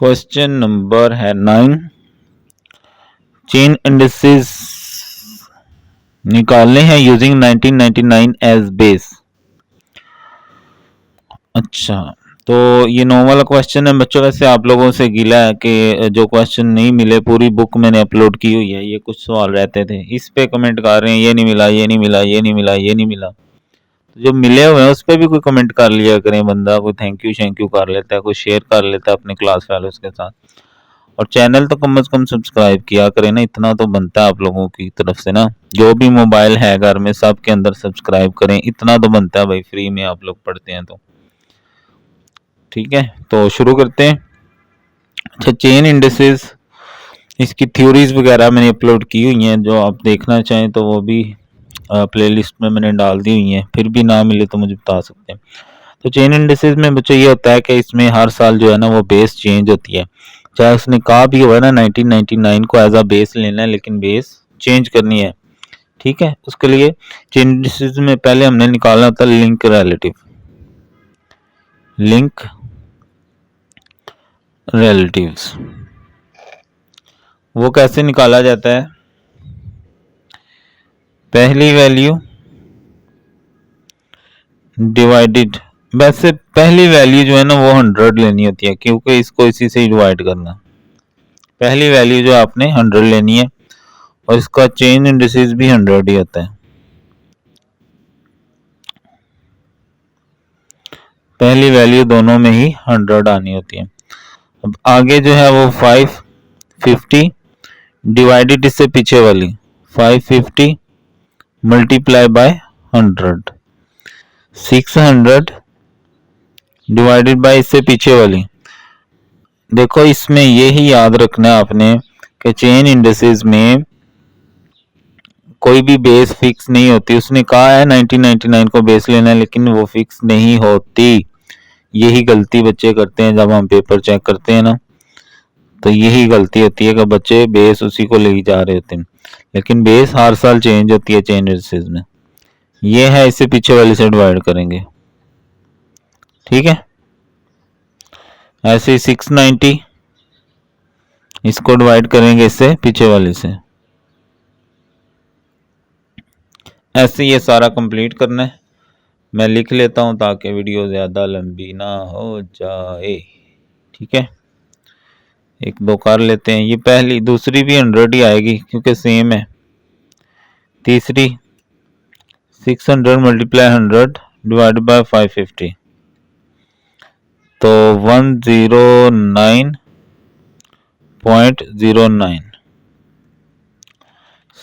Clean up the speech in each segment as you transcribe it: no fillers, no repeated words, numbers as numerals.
Question number है 9। Chain indices निकालने हैं यूजिंग 1999 एज बेस। अच्छा, तो ये नॉर्मल क्वेश्चन है बच्चों। वैसे आप लोगों से गिला है कि जो क्वेश्चन नहीं मिले, पूरी बुक मैंने अपलोड की हुई है। ये कुछ सवाल रहते थे, इस पे कमेंट कर रहे हैं ये नहीं मिला, ये नहीं मिला, ये नहीं मिला, ये नहीं मिला। तो जो मिले हुए हैं उस पर भी कोई कमेंट कर लिया करें, बंदा कोई थैंक यू कर लेता है, कोई शेयर कर लेता है अपने क्लास फेलोज के साथ। और चैनल तो कम से कम सब्सक्राइब किया करें ना, इतना तो बनता है आप लोगों की तरफ से ना। जो भी मोबाइल है घर में सब के अंदर सब्सक्राइब करें, इतना तो बनता है भाई, फ्री में आप लोग पढ़ते हैं तो। ठीक है, तो शुरू करते हैं। अच्छा, चेन इंडिसेस, इसकी थ्योरीज वगैरह मैंने अपलोड की हुई हैं, जो आप देखना चाहें तो वो भी प्लेलिस्ट में मैंने डाल दी हुई हैं। फिर भी ना मिले तो मुझे बता सकते हैं। तो चेन इंडिसेस में बच्चों ये होता है कि इसमें हर साल जो है ना वो बेस चेंज होती है। चाहे उसने कहा भी हुआ ना 1999 को एज अ बेस लेना है, लेकिन बेस चेंज करनी है। ठीक है, उसके लिए चेन इंडिसेस में पहले हमने निकालना होता है लिंक रिलेटिव। लिंक रिलेटिव्स वो कैसे निकाला जाता है? पहली वैल्यू डिवाइडेड, वैसे पहली वैल्यू जो है ना वो 100 लेनी होती है, क्योंकि इसको इसी से डिवाइड करना। पहली वैल्यू जो आपने 100 लेनी है, और इसका चेन इंडिसेस भी 100 ही होता है। पहली वैल्यू दोनों में ही 100 आनी होती है। अब आगे जो है वो 550 डिवाइडेड इससे पीछे वाली 550 मल्टीप्लाई बाय 100, 600 डिवाइडेड बाय इससे पीछे वाली। देखो इसमें ये ही याद रखना है आपने कि चेन इंडिसेस में कोई भी बेस फिक्स नहीं होती। उसने कहा है 1999 को बेस लेना है, लेकिन वो फिक्स नहीं होती। यही गलती बच्चे करते हैं जब हम पेपर चेक करते हैं ना, तो यही गलती होती है कि बच्चे बेस उसी को ले जा रहे होते हैं, लेकिन बेस हर साल चेंज होती है चेन इंडिसेस में। ये है, इससे पीछे वाले से डिवाइड करेंगे। ठीक है, ऐसे 690 इसको डिवाइड करेंगे इससे पीछे वाले से। ऐसे ये सारा कंप्लीट करना है। मैं लिख लेता हूं ताकि वीडियो ज़्यादा लंबी ना हो जाए। ठीक है, एक दो कर लेते हैं। ये पहली, दूसरी भी 100 ही आएगी क्योंकि सेम है। तीसरी 600 मल्टीप्लाई 100 डिवाइड बाय 550, तो 109.09।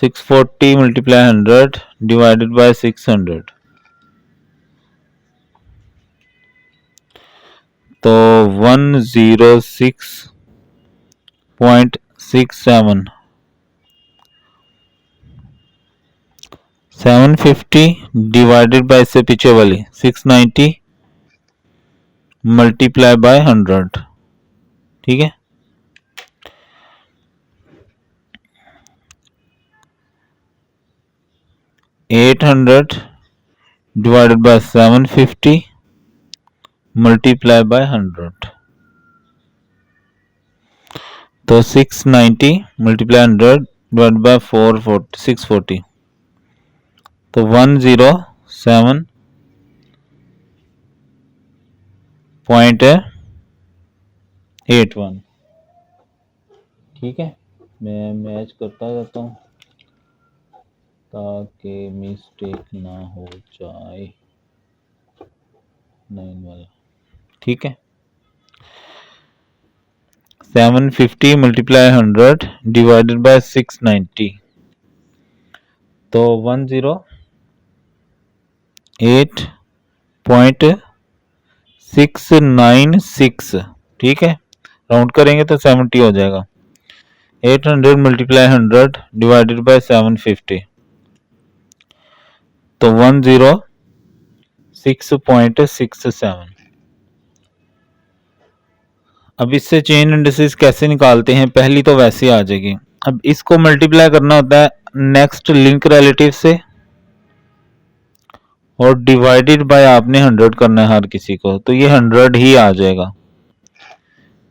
640 मल्टीप्लाई 100 डिवाइडेड बाय 600, तो 106.67। 750 डिवाइडेड बाय इससे पीछे वाली 690 मल्टीप्लाई बाय 100। ठीक है, 800 डिवाइडेड बाय 750 मल्टीप्लाई बाय 100, तो 690 मल्टीप्लाई 100 डिवाइड बाय 640, तो 107.81। ठीक है, मैं मैच करता जाता हूँ ताकि मिस्टेक ना हो जाए 9 वाला। ठीक है, 750 मल्टीप्लाई 100 डिवाइडेड बाय 690, तो 108.696। ठीक है, राउंड करेंगे तो 70 हो जाएगा। 800 मल्टीप्लाई 100 डिवाइडेड बाय 750, तो 106.67। अब इससे चेन इंडिसेस कैसे निकालते हैं? पहली तो वैसे आ जाएगी। अब इसको मल्टीप्लाई करना होता है नेक्स्ट लिंक रिलेटिव से, और डिवाइडेड बाय आपने 100 करना है हर किसी को, तो ये 100 ही आ जाएगा।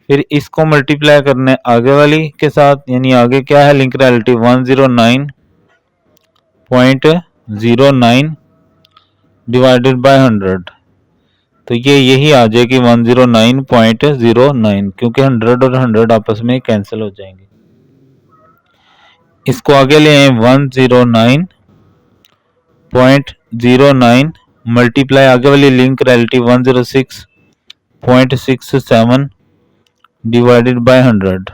फिर इसको मल्टीप्लाई करना है आगे वाली के साथ, यानी आगे क्या है लिंक रिलेटिव 109.09 डिवाइडेड बाय 100, तो ये यही आ जाएगी 109.09, क्योंकि 100 और 100 आपस में कैंसिल हो जाएंगे। इसको आगे ले आए 109.09 मल्टीप्लाई आगे वाली लिंक रिलेटिव 106.67 डिवाइडेड बाय 100,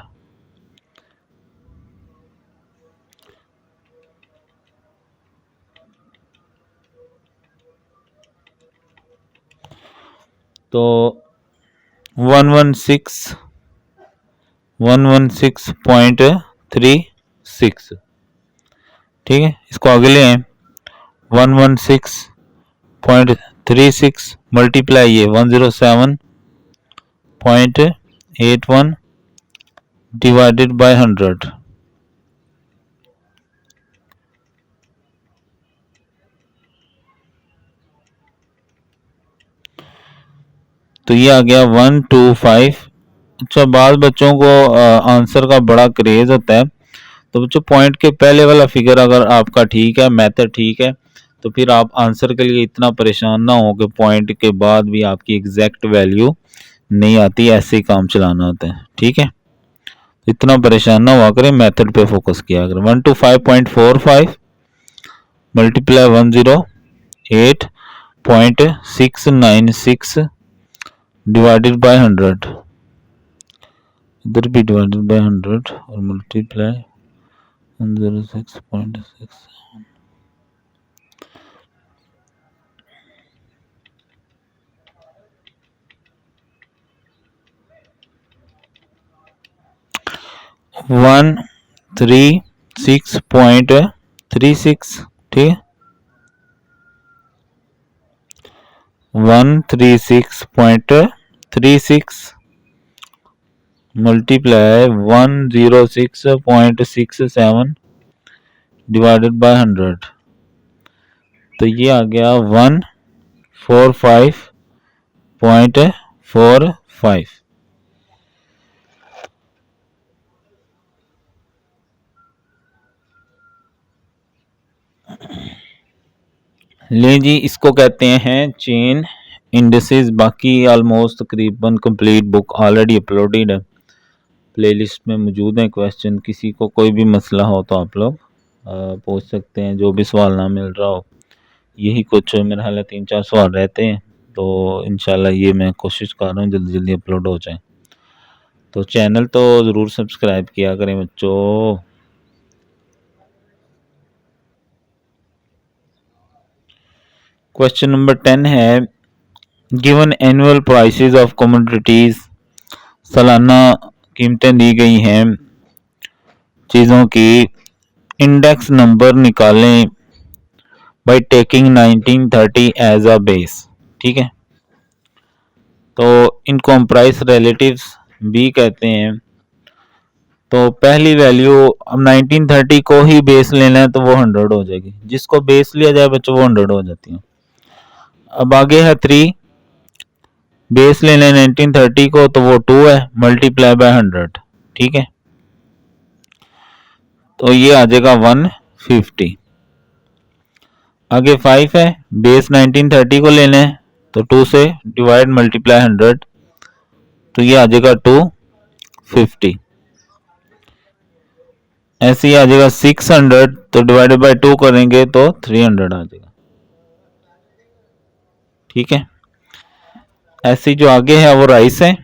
तो 116.36, ठीक है। इसको आगे ले आए 116.36 मल्टीप्लाई ये 107.81 डिवाइडेड बाय 100, तो ये आ गया 125। अच्छा, बाद बच्चों को आंसर का बड़ा क्रेज होता है, तो बच्चों पॉइंट के पहले वाला फिगर अगर आपका ठीक है, मेथड ठीक है, तो फिर आप आंसर के लिए इतना परेशान ना हो कि पॉइंट के बाद भी आपकी एग्जैक्ट वैल्यू नहीं आती, ऐसे ही काम चलाना होता है, ठीक है। इतना परेशान ना हुआ करें, मेथड पे फोकस किया करें। 125.45 मल्टीप्लाई 108.696 डिवाइडेड बाय 100, इधर भी डिवाइडेड बाय 100 और मल्टीप्लाई 106.6, 136.36, ठीक है, 136.36 मल्टीप्लाई 106.67 डिवाइडेड बाय 100, तो ये आ गया 145.45। ले जी, इसको कहते हैं चेन इंडिसेस। बाकी ऑलमोस्ट तकरीबन कंप्लीट बुक ऑलरेडी अपलोडेड है, प्लेलिस्ट में मौजूद है। क्वेश्चन किसी को कोई भी मसला हो तो आप लोग पूछ सकते हैं, जो भी सवाल ना मिल रहा हो। यही कुछ मेरे ख्याल है 3-4 सवाल रहते हैं, तो इंशाल्लाह ये मैं कोशिश कर रहा हूँ जल्दी जल्दी अपलोड हो जाए। तो चैनल तो ज़रूर सब्सक्राइब किया करें बच्चों। क्वेश्चन नंबर 10 है, given annual prices of commodities, सालाना कीमतें दी गई हैं चीज़ों की, इंडेक्स नंबर निकालें by taking 1930 as a base, ठीक है। तो इनको हम प्राइस रिलेटिव्स भी कहते हैं। तो पहली वैल्यू अब 1930 को ही बेस लेना है तो वो 100 हो जाएगी, जिसको बेस लिया जाए बच्चों वो 100 हो जाती है। अब आगे है 3, बेस लेना है 1930 को तो वो 2 है, मल्टीप्लाई बाय 100, ठीक है, तो ये आ जाएगा 150। आगे 5 है, बेस 1930 को लेना है तो 2 से डिवाइड मल्टीप्लाई 100, तो ये आ जाएगा 250। ऐसे ही आ जाएगा 600, तो डिवाइडेड बाय 2 करेंगे तो 300 आ जाएगा, ठीक है। ऐसे जो आगे है वो राइस है,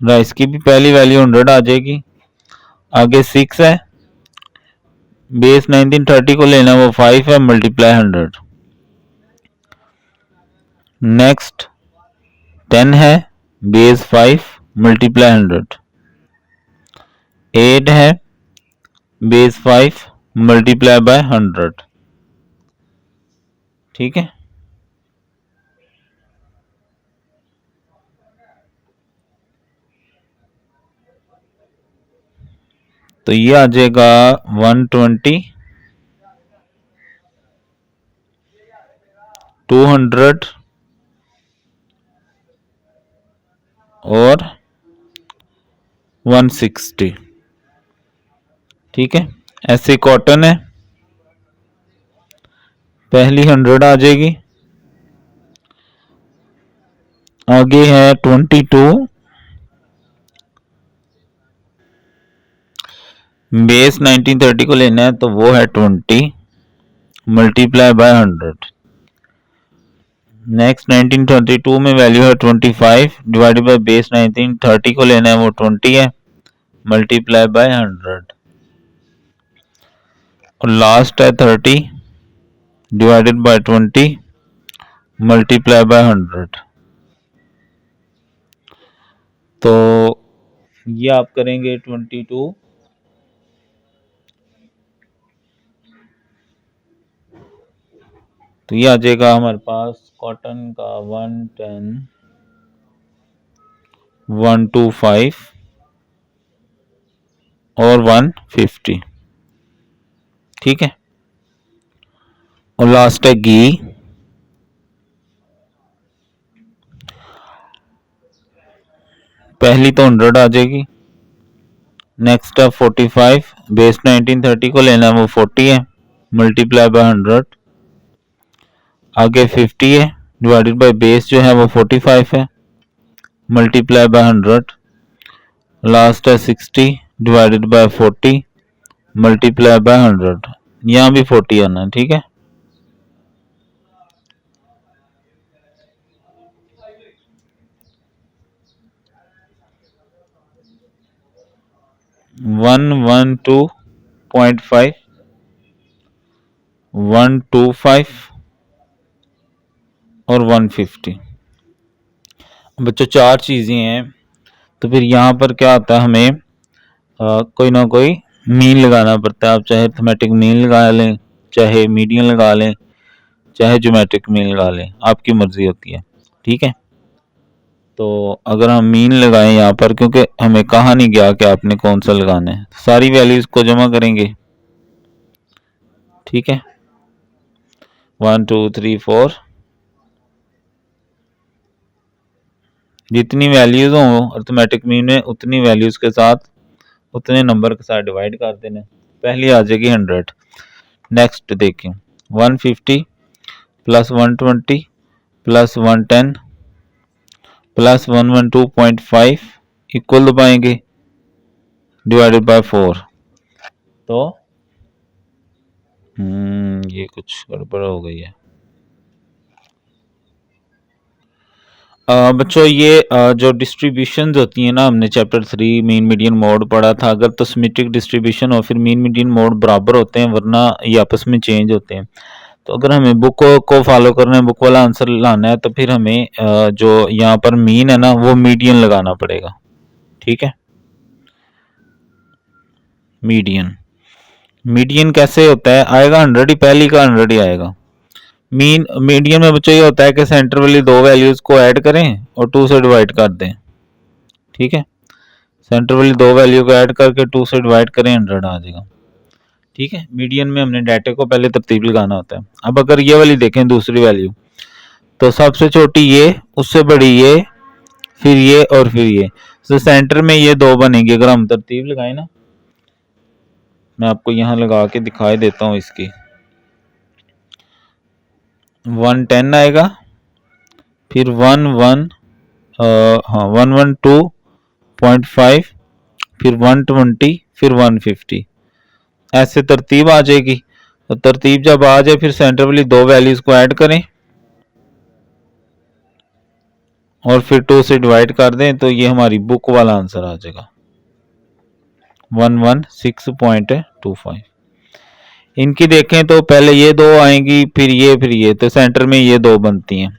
राइस की भी पहली वैल्यू 100 आ जाएगी। आगे 6 है, बेस 1930 को लेना वो 5 है, मल्टीप्लाई 100। नेक्स्ट 10 है, बेस 5 मल्टीप्लाई 100। 8 है, बेस 5 मल्टीप्लाई बाय 100, ठीक है। तो ये आ जाएगा 120, 200, और 160। ठीक है, ऐसे कॉटन है, पहली 100 आ जाएगी, आगे है 22, बेस 1930 को लेना है तो वो है 20 मल्टीप्लाई बाय 100। नेक्स्ट 1932 में वैल्यू है 25 डिवाइडेड बाय बेस 1930 को लेना है वो 20 है मल्टीप्लाई बाय 100। और लास्ट है 30 डिवाइडेड बाय 20 मल्टीप्लाई बाय 100। तो ये आप करेंगे 22 तो ये आ जाएगा हमारे पास कॉटन का 110 125 और 150। ठीक है, और लास्ट है घी, पहली तो 100 आ जाएगी, नेक्स्ट है 45 बेस 1930 को लेना है वो 40 है मल्टीप्लाई बाय 100। आगे 50 है डिवाइडेड बाय बेस जो है वो 45 है मल्टीप्लाई बाय 100। लास्ट है 60 डिवाइडेड बाय 40 मल्टीप्लाई बाय 100। यहाँ भी 40 आना है। ठीक है, वन 112.5 125 और 150। बच्चों चार चीजें हैं, तो फिर यहाँ पर क्या आता है, हमें कोई ना कोई मीन लगाना पड़ता है। आप चाहे अरिथमेटिक मीन लगा लें, चाहे मीडियन लगा लें, चाहे ज्योमेट्रिक मीन लगा लें, आपकी मर्जी होती है। ठीक है, तो अगर हम मीन लगाएं यहाँ पर, क्योंकि हमें कहा नहीं गया कि आपने कौन सा लगाना है, सारी वैल्यूज को जमा करेंगे। ठीक है, 1 2 3 4 जितनी वैल्यूज हो अरिथमेटिक मीन में उतनी वैल्यूज के साथ उतने नंबर के साथ डिवाइड कर देना। पहली आ जाएगी 100। नेक्स्ट देखें 150 प्लस 120 प्लस 110 प्लस 112.5 इक्वल दबाएंगे डिवाइडेड बाय 4। तो ये कुछ गड़बड़ हो गई है। बच्चों ये जो डिस्ट्रीब्यूशन होती है ना, हमने चैप्टर 3 मीन मीडियन मोड पढ़ा था। अगर तो सिमेट्रिक डिस्ट्रीब्यूशन और फिर मीन मीडियन मोड बराबर होते हैं, वरना ये आपस में चेंज होते हैं। तो अगर हमें बुक को फॉलो करना है, बुक वाला आंसर लाना है, तो फिर हमें जो यहाँ पर मीन है ना वो मीडियन लगाना पड़ेगा। ठीक है, मीडियन मीडियन कैसे होता है, आएगा 100 ही, पहली का 100 ही आएगा। मीडियन में बच्चों ये होता है कि सेंटर वाली दो वैल्यूज को ऐड करें और 2 से डिवाइड कर दें। ठीक है, सेंटर वाली दो वैल्यू को ऐड करके 2 से डिवाइड करें, 100 आ जाएगा। ठीक है, मीडियन में हमने डाटा को पहले तरतीब लगाना होता है। अब अगर ये वाली देखें दूसरी वैल्यू, तो सबसे छोटी ये, उससे बड़ी ये, फिर ये और फिर ये, तो सेंटर में ये दो बनेगी। अगर हम तरतीब लगाए ना, मैं आपको यहाँ लगा के दिखाई देता हूँ इसकी। 110 आएगा, फिर 112.5, फिर 120, फिर 150, ऐसे तरतीब आ जाएगी। तो तरतीब जब आ जाए फिर सेंटर वाली दो वैल्यूज को ऐड करें और फिर 2 से डिवाइड कर दें, तो ये हमारी बुक वाला आंसर आ जाएगा 116.25। इनकी देखें तो पहले ये दो आएंगी, फिर ये, तो सेंटर में ये दो बनती हैं।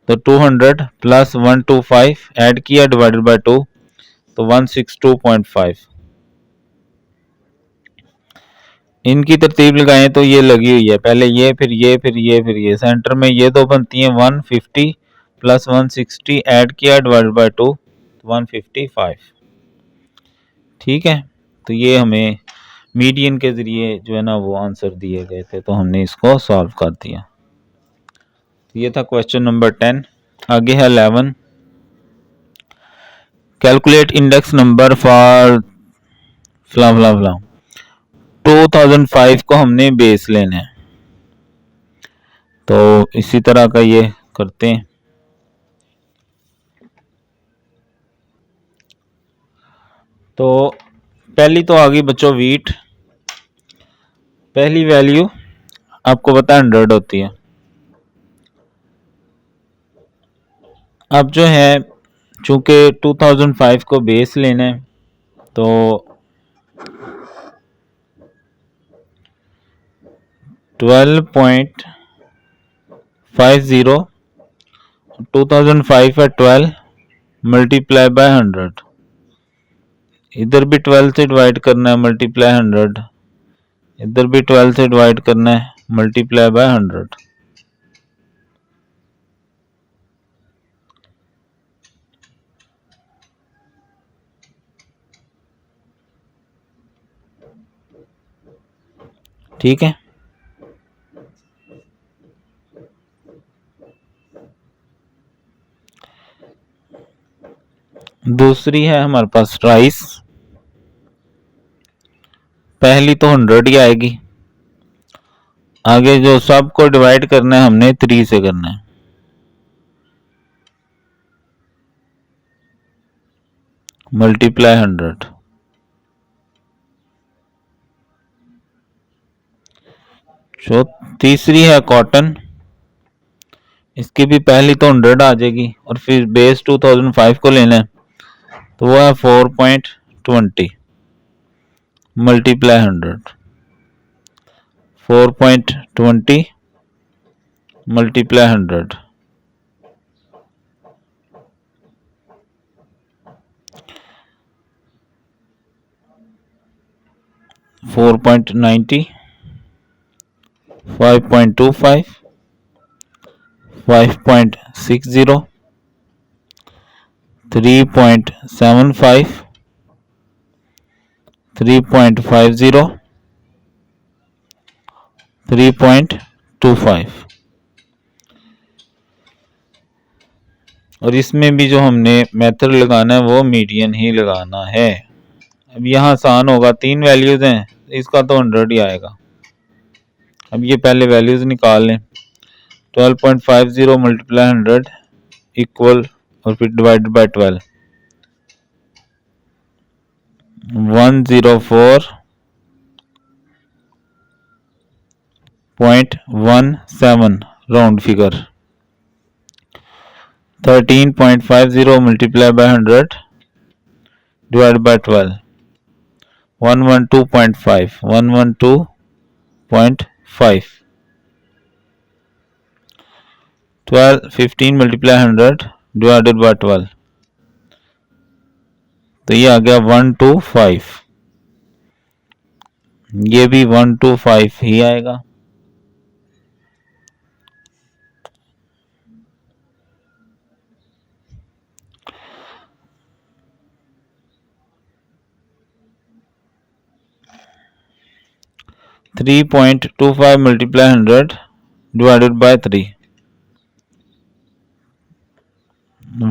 तो 200 प्लस 125 ऐड किया डिवाइडेड बाय 2, तो 162.5। इनकी तरतीब लगाएं तो ये लगी हुई है, पहले ये, फिर ये, फिर ये, फिर ये, सेंटर में ये दो बनती हैं। 150 प्लस 160 ऐड किया डिवाइडेड बाय 2, 155। ठीक है, तो ये हमें मीडियन के जरिए जो है ना वो आंसर दिए गए थे, तो हमने इसको सॉल्व कर दिया। ये था क्वेश्चन नंबर 10। आगे है 11। कैलकुलेट इंडेक्स नंबर फॉर फला फला फला। 2005 को हमने बेस लेना है, तो इसी तरह का ये करते हैं। तो पहली तो आ गई बच्चों वीट, पहली वैल्यू आपको पता है 100 होती है। अब जो है चूंकि 2005 को बेस लेना है, तो 12.50 2005 है 12 मल्टीप्लाई बाय 100, इधर भी 12 से डिवाइड करना है मल्टीप्लाई 100, इधर भी 12 से डिवाइड करना है मल्टीप्लाई बाय 100। ठीक है, दूसरी है हमारे पास राइस, पहली तो 100 ही आएगी, आगे जो सब को डिवाइड करना है हमने 3 से करना है, मल्टीप्लाई 100। जो तीसरी है कॉटन, इसकी भी पहली तो 100 आ जाएगी और फिर बेस 2005 को लेना है, तो वो है 4.20 मल्टीप्लाई 100, 4.20 मल्टीप्लाई 100। Four point 5.25 5.60 3.75 3.50 3.25। और इसमें भी जो हमने मेथड लगाना है वो मीडियन ही लगाना है। अब यहाँ आसान होगा, 3 वैल्यूज हैं, इसका तो 100 ही आएगा। अब ये पहले वैल्यूज निकाल लें, 12.50 मल्टीप्लाई 100 इक्वल और फिर divide by 12, 104.17 round figure, 13.50 multiply by 100 divide by 12, 112.5 112.5 15 multiply 100 divided by 12, तो ये आ गया 125, ये भी 125 ही आएगा। Three 3.25 multiply 100 divided by 3,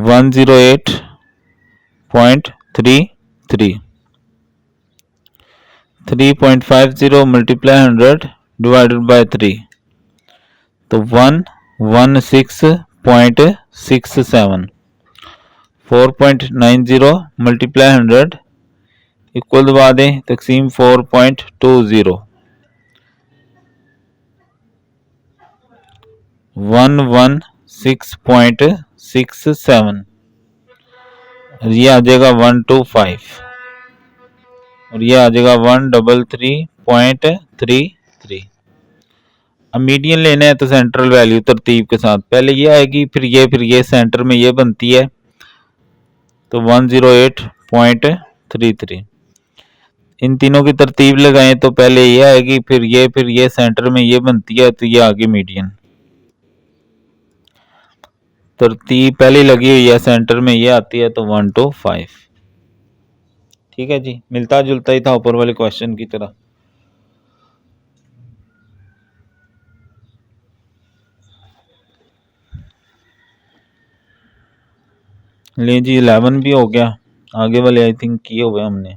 108.33, 3.50 multiply 100 divided by 3, तो 116.67, 4.90 मल्टीप्लाई 100 इक्वल दबा दें तकसीम 4.20, 116.67, ये आ जाएगा 125 और ये आ जाएगा 133.33। अब मीडियन लेना है तो सेंट्रल वैल्यू तरतीब के साथ पहले ये आएगी, फिर ये सेंटर में ये बनती है, तो 108.33। इन तीनों की तरतीब लगाएं तो पहले ये आएगी, फिर ये सेंटर में ये बनती है, तो ये आगे मीडियन। तरतीब पहले लगी हुई है, सेंटर में ये आती है, तो 125। ठीक है जी, मिलता जुलता ही था ऊपर वाले क्वेश्चन की तरह। ले जी 11 भी हो गया। आगे वाले आई थिंक किए हुए हमने।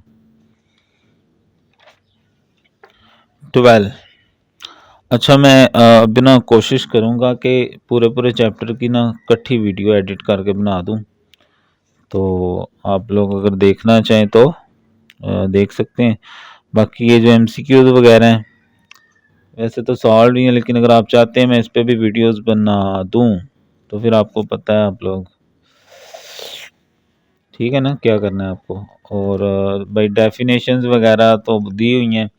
12। अच्छा, मैं अभी ना कोशिश करूँगा कि पूरे पूरे चैप्टर की ना इकट्ठी वीडियो एडिट करके बना दूँ, तो आप लोग अगर देखना चाहें तो देख सकते हैं। बाकी ये जो MCQs वगैरह हैं वैसे तो सॉल्व ही है, लेकिन अगर आप चाहते हैं मैं इस पे भी वीडियोस बना दूं तो फिर आपको पता है आप लोग, ठीक है ना, क्या करना है आपको। और भाई डेफिनेशंस वगैरह तो दी हुई हैं,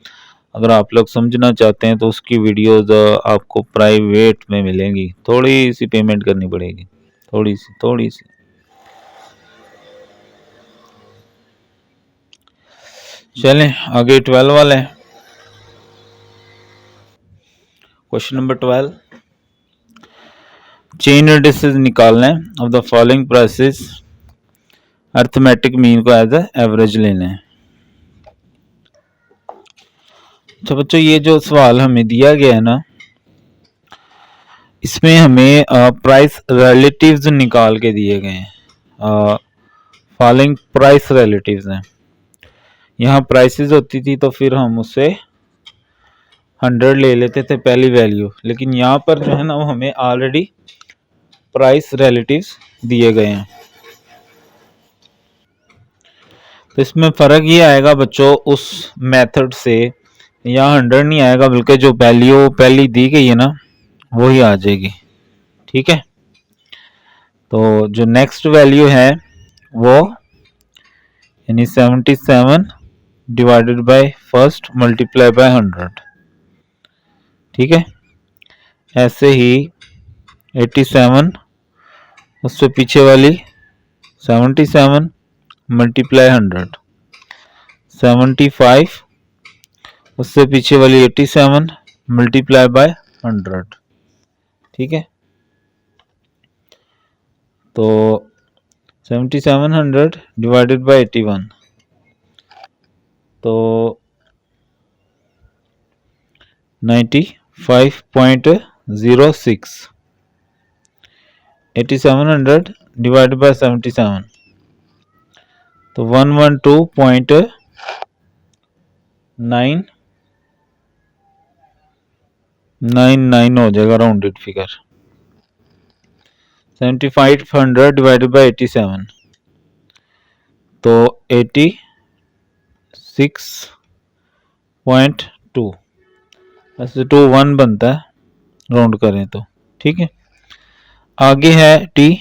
अगर आप लोग समझना चाहते हैं तो उसकी वीडियोस आपको प्राइवेट में मिलेंगी, थोड़ी सी पेमेंट करनी पड़ेगी, थोड़ी सी। चलें आगे 12 वाला है। क्वेश्चन नंबर 12, चेन रेडिसेस निकालना है of the following prices, arithmetic mean को एज एवरेज लेना है। तो बच्चों ये जो सवाल हमें दिया गया है ना, इसमें हमें प्राइस रिलेटिव्स निकाल के दिए गए हैं। फॉलोइंग प्राइस रिलेटिव्स हैं, यहाँ प्राइसेस होती थी तो फिर हम उससे 100 ले लेते थे पहली वैल्यू, लेकिन यहाँ पर जो है ना वो हमें ऑलरेडी प्राइस रिलेटिव्स दिए गए हैं। तो इसमें फ़र्क ये आएगा बच्चों उस मेथड से, यहाँ 100 नहीं आएगा बल्कि जो वैल्यू पहली दी गई है ना वही आ जाएगी, ठीक है। तो जो नेक्स्ट वैल्यू है वो यानी 77 divided by first multiply by 100, ठीक है। ऐसे ही 87 उससे पीछे वाली 77 मल्टीप्लाई 100, 75 उससे पीछे वाली 87 मल्टीप्लाई बाय 100, ठीक है। तो 7700 डिवाइडेड बाय 81, तो 95.06, 8700 डिवाइडेड बाय 77 तो 112.999 हो जाएगा राउंडेड फिगर। 7500 डिवाइडेड बाय 87 तो 86.2, ऐसे 21 बनता है राउंड करें तो, ठीक है। आगे है टी,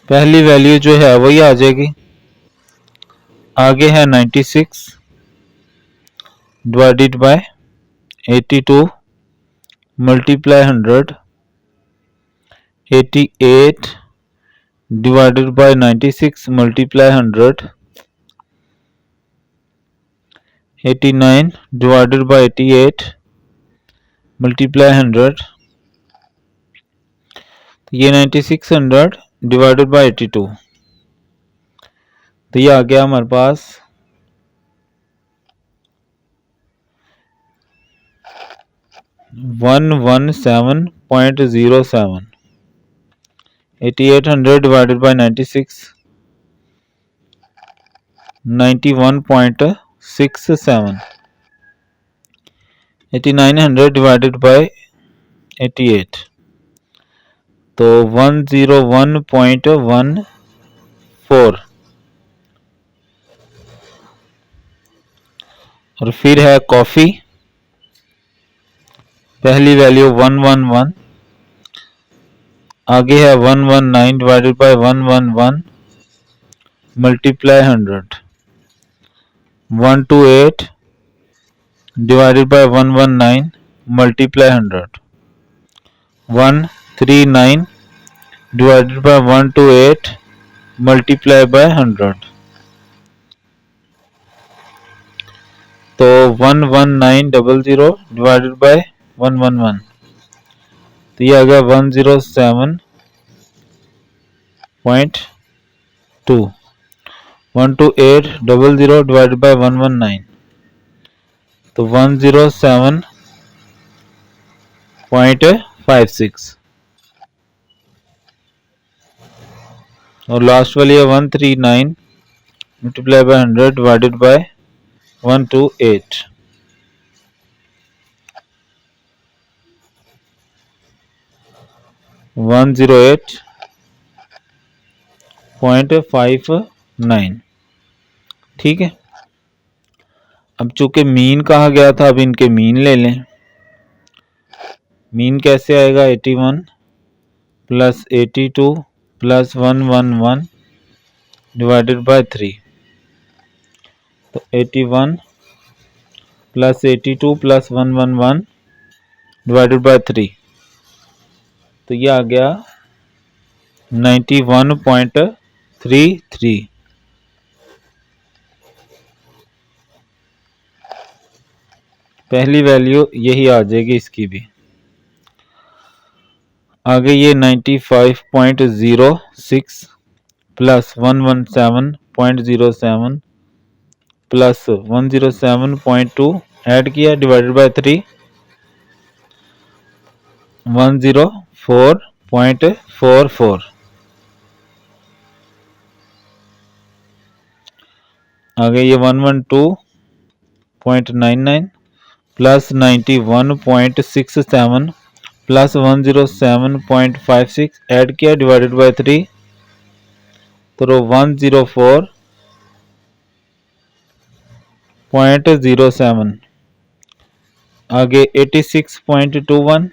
पहली वैल्यू जो है वही आ जाएगी। आगे है 96 divided by 82 multiply 100, 88 divided by 96 multiply 100, 89 divided by 88 multiply 100, ये 9600 डिवाइडेड बाय 82, तो ये आ गया हमारे पास 117.07, 8800 डिवाइडेड बाय 96 91.67, 8900 डिवाइडेड बाय 88 तो 101.14, और फिर है कॉफ़ी, पहली वैल्यू 111, आगे है 119 divided by 111 multiply 100, 128 divided by 119 multiply 100, 139 divided by 128 multiply by 100, तो 11900 डिवाइडेड बाय 111 तो ये आ गया 107.2, 12800 डिवाइडेड बाय 119 तो 107.56, और लास्ट वाली है 139 multiply by 100 divided by 128। One 108.59। ठीक है, अब चूंकि मीन कहा गया था, अब इनके मीन ले लें। मीन कैसे आएगा? 81 प्लस 82 प्लस 111 डिवाइडेड बाय 3। तो 81 प्लस 82 प्लस 111 डिवाइडेड बाय 3, तो ये आ गया 91.33। पहली वैल्यू यही आ जाएगी इसकी भी। आगे ये 95.06 प्लस 117.07 प्लस 107.2 ऐड किया डिवाइडेड बाय 3, 104.44। आगे ये 112.99 प्लस 91.67 प्लस 107.56 ऐड किया डिवाइडेड बाय 3, तो 104.07। आगे 86.21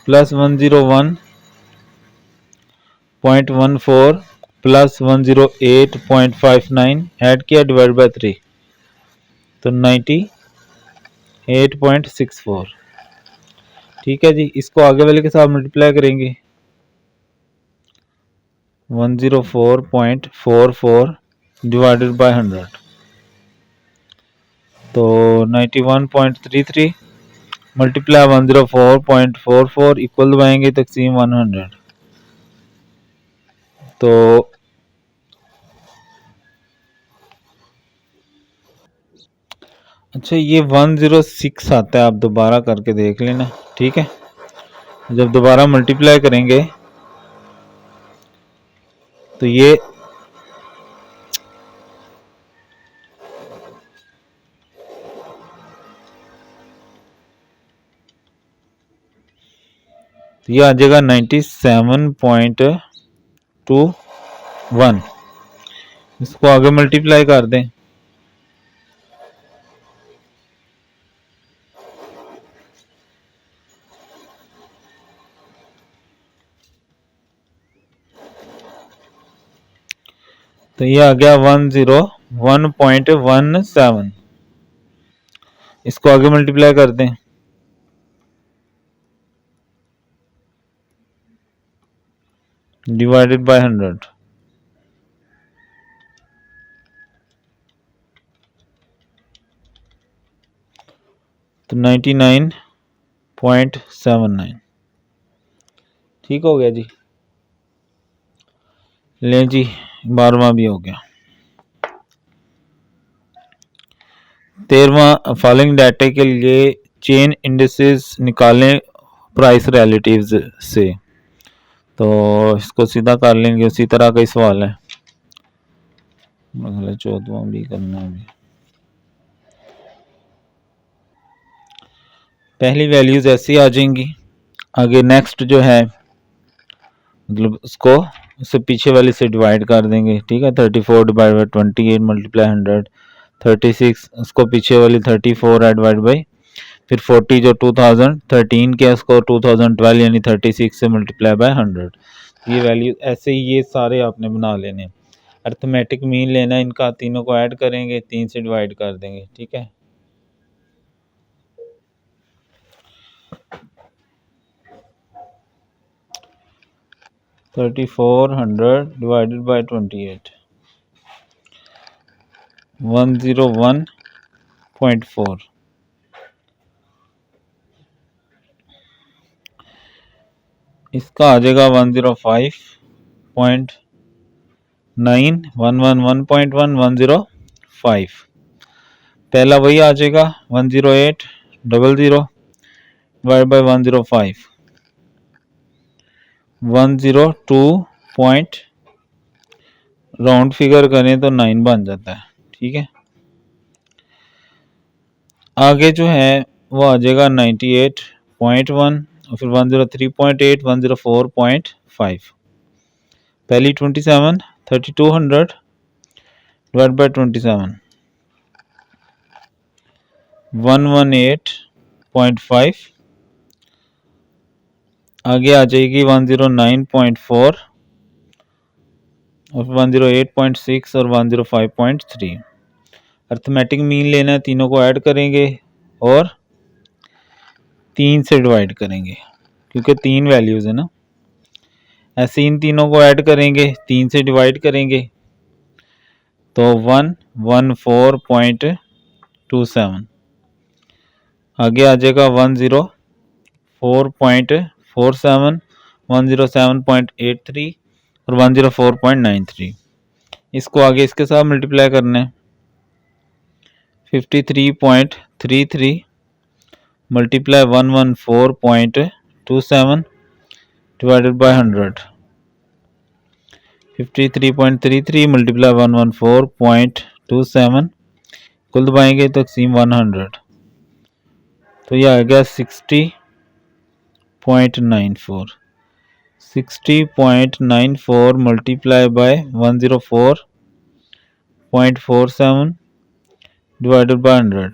प्लस 101.14 प्लस 108.59 ऐड किया डिवाइड बाय 3, तो 98.64। ठीक है जी, इसको आगे वाले के साथ मल्टीप्लाई करेंगे। 104.44 डिवाइडेड बाय 100, तो 91.33 मल्टीप्लाई 104.44 इक्वल दबाएंगे तकसीम 100, तो अच्छा ये 106 आता है, आप दोबारा करके देख लेना। ठीक है, जब दोबारा मल्टीप्लाई करेंगे तो ये आ जाएगा 97.21। इसको आगे मल्टीप्लाई कर दें, तो ये आ गया 101.17। इसको आगे मल्टीप्लाई कर दें, डिवाइडेड बाय 100, तो 99.79। ठीक हो गया जी। लें जी, 12वां भी हो गया। 13वां, फॉलोइंग डाटा के लिए चेन इंडिसेस निकालें प्राइस रिलेटिव्स से। तो इसको सीधा कर लेंगे, उसी तरह का ही सवाल है। अगला 14वां भी करना है। पहली वैल्यूज ऐसी आ जाएंगी। आगे नेक्स्ट जो है, मतलब उसको उससे पीछे वाली से डिवाइड कर देंगे। ठीक है, 34 डिवाइड बाई 28 मल्टीप्लाई 100, 36 उसको पीछे वाली 34 डिवाइड बाई, फिर 40 जो 2013 के उसको 2012 यानी 36 से मल्टीप्लाई बाय 100। ये वैल्यू ऐसे ही ये सारे आपने बना लेने। अर्थमेटिक मीन लेना, इनका तीनों को ऐड करेंगे, 3 से डिवाइड कर देंगे। ठीक है, थर्टी 400 डिवाइडेड बाय 28, 101.4। इसका आ जाएगा 105.9, 111.1, पहला वही आ जाएगा 108.00 डिवाइड बाय 105, 102.8 राउंड फिगर करें तो 9 बन जाता है। ठीक है, आगे जो है वो आ जाएगा 98.1 और फिर 103.8, 104.5। पहली 27, 3200 डिवाइड बाई 27, 118.5। आगे आ जाएगी 109.4 और 108.6 और 105.3। अर्थमेटिक मीन लेना है, तीनों को ऐड करेंगे और 3 से डिवाइड करेंगे क्योंकि 3 वैल्यूज़ है ना। ऐसे इन तीनों को ऐड करेंगे, 3 से डिवाइड करेंगे तो 114.27। आगे आ जाएगा 104.47, 107.83 और 104.93। इसको आगे इसके साथ मल्टीप्लाई करना है। 53.33 मल्टीप्लाई 114.27 डिवाइडेड बाय 100। 53.33 मल्टीप्लाई 114.27 कुल दबाएंगे तो तकसीम 100, तो ये आ गया 60.94। 60.94 मल्टीप्लाई बाय 104.47 डिवाइडेड बाय 100,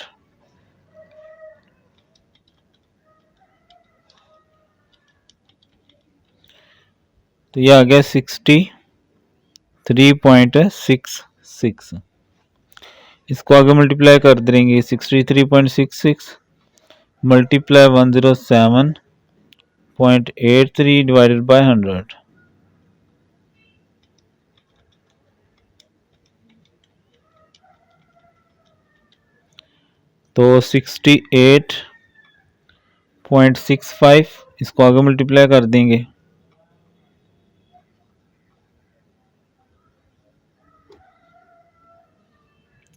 तो ये आ गया 63.66। इसको आगे मल्टीप्लाई कर देंगे। 63.66 मल्टीप्लाई 107.83 डिवाइडेड बाय 100, तो 68.65। इसको आगे मल्टीप्लाई कर देंगे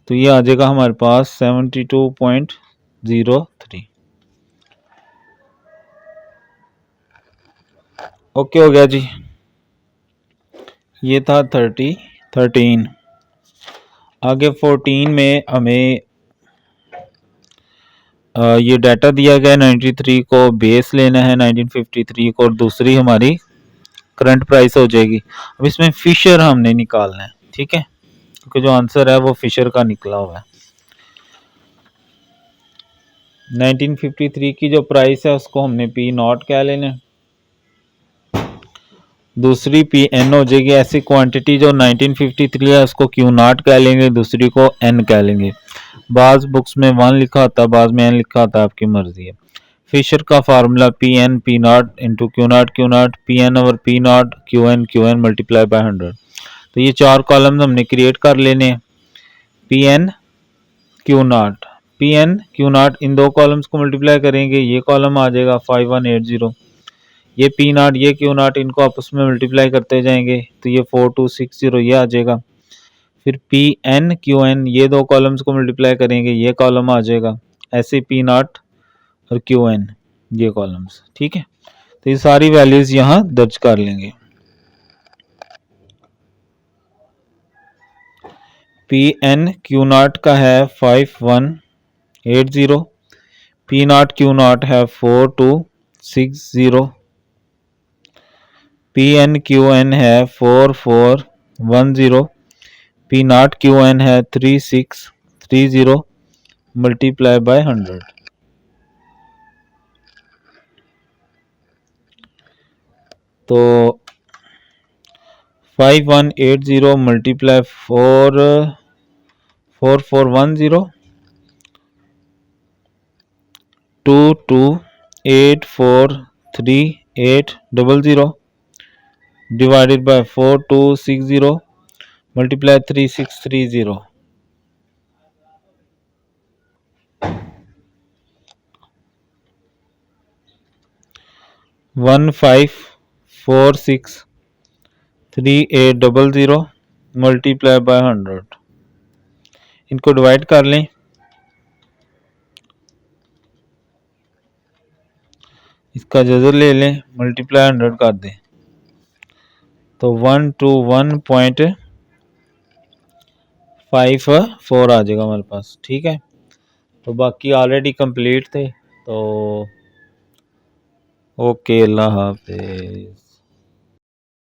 तो ये आ जाएगा हमारे पास 72.03। ओके हो गया जी। ये था 13। आगे 14 में हमें ये डाटा दिया गया है। 93 को बेस लेना है 1953 को और दूसरी हमारी करंट प्राइस हो जाएगी। अब इसमें फिशर हमने निकालना है। ठीक है, क्योंकि जो आंसर है वो फिशर का निकला हुआ है। 1953 की जो प्राइस है उसको हमने पी नॉट कह लेना है, दूसरी पी एन हो जाएगी। ऐसी क्वांटिटी जो 1953 है उसको क्यू नॉट कह लेंगे, दूसरी को एन कह लेंगे। बाज बुक्स में 1 लिखा होता है, बाज में एन लिखा होता है, आपकी मर्जी है। फिशर का formula p n p not into q not p n over p not q n multiply by 100। तो ये 4 कॉलम्स हमने क्रिएट कर लेने हैं। P n q not in 2 columns को मल्टीप्लाई करेंगे, ये कॉलम आ जाएगा 5180। ये पी नॉट ये क्यू नॉट इनको आपस में मल्टीप्लाई करते जाएंगे तो ये 4260 ये आ जाएगा। फिर पी एन क्यू एन ये 2 कॉलम्स को मल्टीप्लाई करेंगे, ये कॉलम आ जाएगा। ऐसे पी नॉट और क्यू एन ये कॉलम्स। ठीक है, तो ये सारी वैल्यूज यहाँ दर्ज कर लेंगे। पी एन क्यू नॉट का है 5180, पी नॉट क्यू नॉट है 4260, पी एन क्यू एन है 4410, पी नॉट क्यू एन है 3630 मल्टीप्लाई बाय 100। तो 5180 multiply 4410 22843800 divided by 4260 multiply 3630। 15463800 multiply by 100। इनको डिवाइड कर लें, इसका जज़र ले लें, मल्टीप्लाई 100 कर दें तो 121.5 5 4 आ जाएगा हमारे पास, ठीक है। तो बाकी ऑलरेडी कंप्लीट थे, तो ओके, अल्लाह हाफिज़।